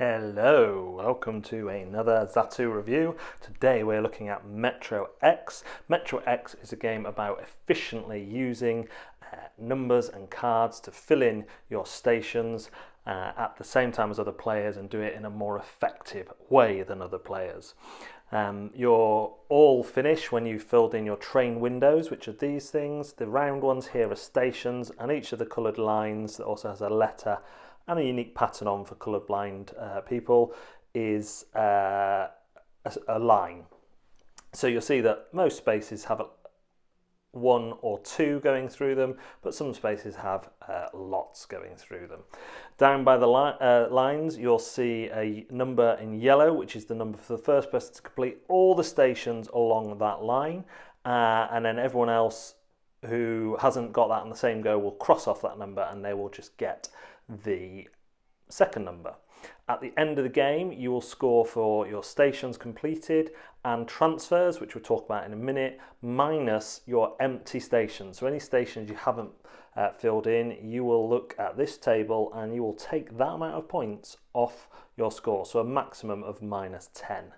Hello, welcome to another Zatu review. Today we're looking at Metro X. Metro X is a game about efficiently using numbers and cards to fill in your stations at the same time as other players and do it in a more effective way than other players. You're all finished when you've filled in your train windows, which are these things. The round ones here are stations, and each of the coloured lines that also has a letter and a unique pattern on for colourblind people is a line. So you'll see that most spaces have one or two going through them, but some spaces have lots going through them. Down by the lines, you'll see a number in yellow, which is the number for the first person to complete all the stations along that line, and then everyone else who hasn't got that on the same go will cross off that number and they will just get the second number. At the end of the game, you will score for your stations completed and transfers, which we'll talk about in a minute, minus your empty stations. So any stations you haven't filled in, you will look at this table and you will take that amount of points off your score. So a maximum of -10,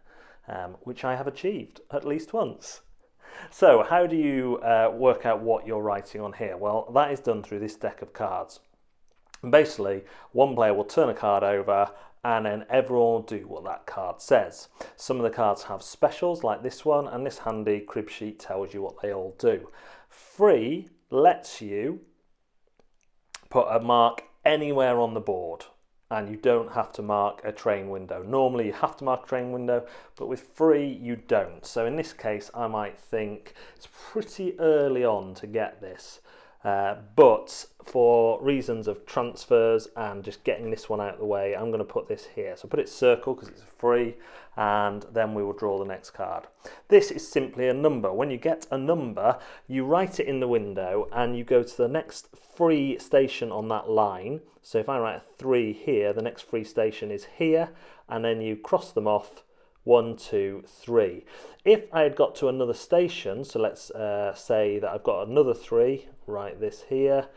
which I have achieved at least once. So how do you work out what you're writing on here? Well, that is done through this deck of cards. And basically, one player will turn a card over and then everyone will do what that card says. Some of the cards have specials like this one, and this handy crib sheet tells you what they all do. Free lets you put a mark anywhere on the board, and you don't have to mark a train window. Normally you have to mark a train window, but with free you don't. So in this case I might think it's pretty early on to get this. But for reasons of transfers and just getting this one out of the way, I'm going to put this here. So put it circle because it's free, and then we will draw the next card. This is simply a number. When you get a number, you write it in the window and you go to the next free station on that line. So if I write a 3 here, the next free station is here, and then you cross them off 1, 2, 3. If I had got to another station, so let's say that I've got another 3, write this here,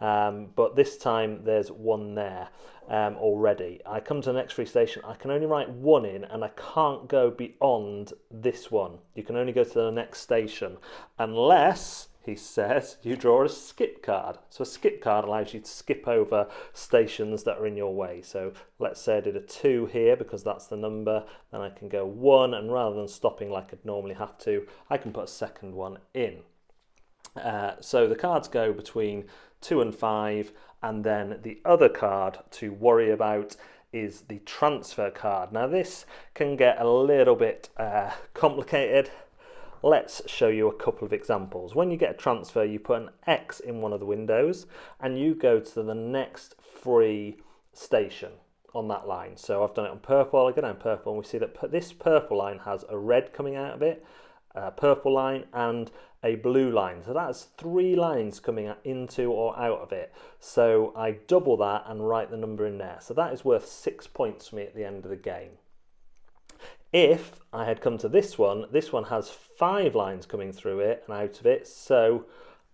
but this time there's 1 there already. I come to the next free station, I can only write 1 in and I can't go beyond this one. You can only go to the next station unless, he says, you draw a skip card. So a skip card allows you to skip over stations that are in your way. So let's say I did a 2 here because that's the number, then I can go 1, and rather than stopping like I'd normally have to, I can put a second one in. So the cards go between 2 and 5, and then the other card to worry about is the transfer card. Now this can get a little bit complicated. Let's show you a couple of examples. When you get a transfer, you put an X in one of the windows and you go to the next free station on that line. So I've done it on purple. I go down purple and we see that this purple line has a red coming out of it, a purple line and a blue line. So that's 3 lines coming into or out of it. So I double that and write the number in there. So that is worth 6 points for me at the end of the game. If I had come to this one has 5 lines coming through it and out of it, so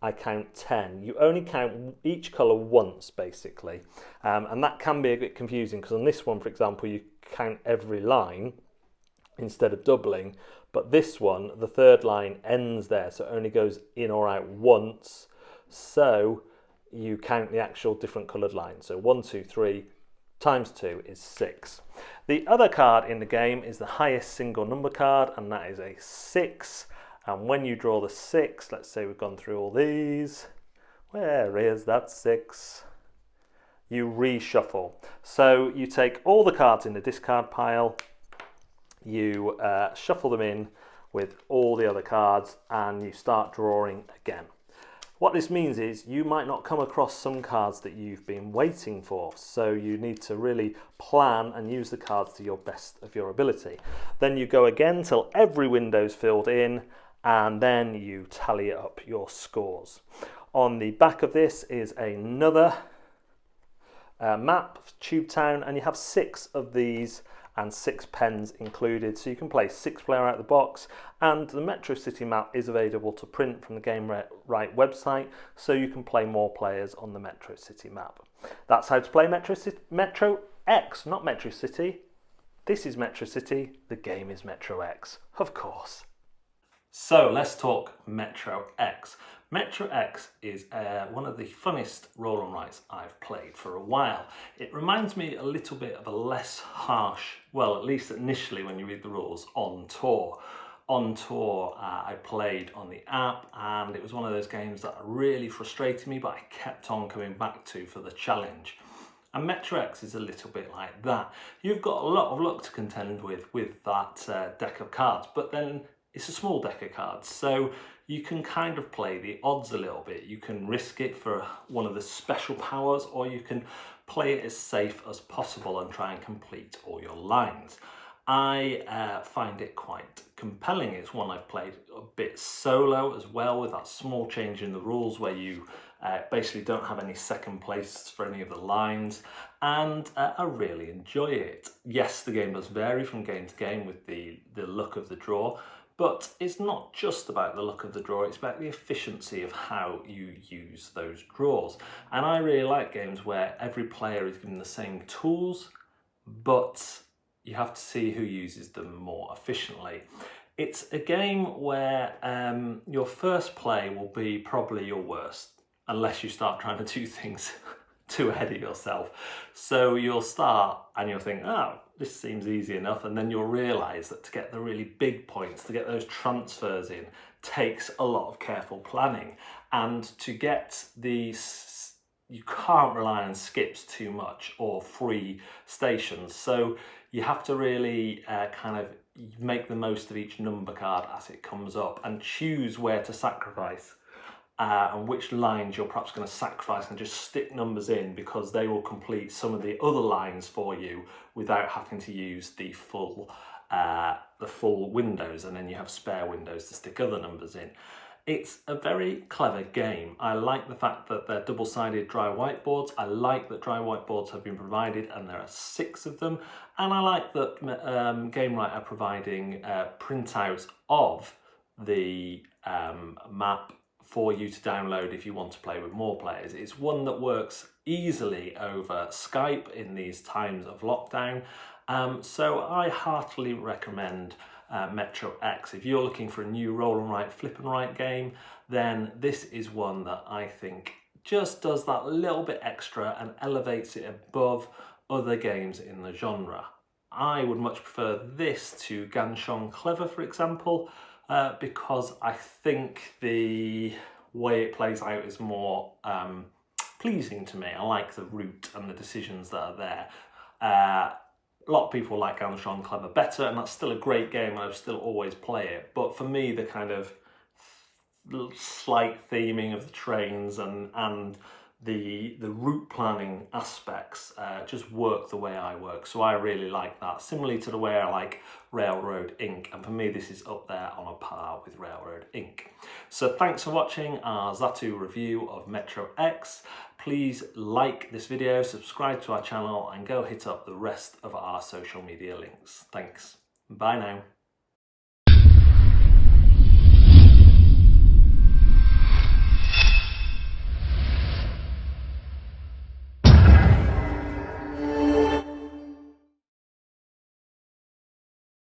I count 10. You only count each colour once, basically. And that can be a bit confusing because on this one, for example, you count every line instead of doubling. But this one, the third line ends there, so it only goes in or out once. So you count the actual different coloured lines. So 1, 2, 3 times 2 is 6. The other card in the game is the highest single number card, and that is a 6. And when you draw the 6, let's say we've gone through all these, where is that 6? You reshuffle. So you take all the cards in the discard pile, you shuffle them in with all the other cards, and you start drawing again. What this means is you might not come across some cards that you've been waiting for, so you need to really plan and use the cards to your best of your ability. Then you go again till every window's filled in, and then you tally up your scores. On the back of this is another map, Tube Town, and you have 6 of these and 6 pens included, so you can play 6-player out of the box, and the Metro City map is available to print from the Game Right website, so you can play more players on the Metro City map. That's how to play Metro X, not Metro City. This is Metro City, the game is Metro X, of course. So let's talk Metro X. Metro X is one of the funnest roll and writes I've played for a while. It reminds me a little bit of a less harsh, well, at least initially when you read the rules, On Tour. On Tour I played on the app, and it was one of those games that really frustrated me, but I kept on coming back to for the challenge. And Metro X is a little bit like that. You've got a lot of luck to contend with that deck of cards, but then it's a small deck of cards, so you can kind of play the odds a little bit. You can risk it for one of the special powers, or you can play it as safe as possible and try and complete all your lines. I find it quite compelling. It's one I've played a bit solo as well, with that small change in the rules where you basically don't have any second place for any of the lines, and I really enjoy it. Yes, the game does vary from game to game with the look of the draw, but it's not just about the look of the draw, it's about the efficiency of how you use those draws. And I really like games where every player is given the same tools, but you have to see who uses them more efficiently. It's a game where your first play will be probably your worst, unless you start trying to do things too ahead of yourself. So you'll start and you'll think, oh, this seems easy enough, and then you'll realise that to get the really big points, to get those transfers in, takes a lot of careful planning. And to get these, you can't rely on skips too much or free stations. So you have to really kind of make the most of each number card as it comes up and choose where to sacrifice. And which lines you're perhaps going to sacrifice and just stick numbers in, because they will complete some of the other lines for you without having to use the full windows, and then you have spare windows to stick other numbers in. It's a very clever game. I like the fact that they're double-sided dry whiteboards. I like that dry whiteboards have been provided, and there are 6 of them. And I like that Gamewright are providing printouts of the map for you to download if you want to play with more players. It's one that works easily over Skype in these times of lockdown. So I heartily recommend Metro X. If you're looking for a new roll and write, flip and write game, then this is one that I think just does that little bit extra and elevates it above other games in the genre. I would much prefer this to Ganshon Clever, for example, because I think the way it plays out is more pleasing to me. I like the route and the decisions that are there. A lot of people like Ganshon Clever better, and that's still a great game, and I still always play it. But for me, the kind of slight theming of the trains and the route planning aspects just work the way I work, so I really like that, similarly to the way I like Railroad Inc, and for me this is up there on a par with Railroad Inc. So thanks for watching our Zatu review of Metro X. Please like this video, subscribe to our channel, and go hit up the rest of our social media links. Thanks. Bye now.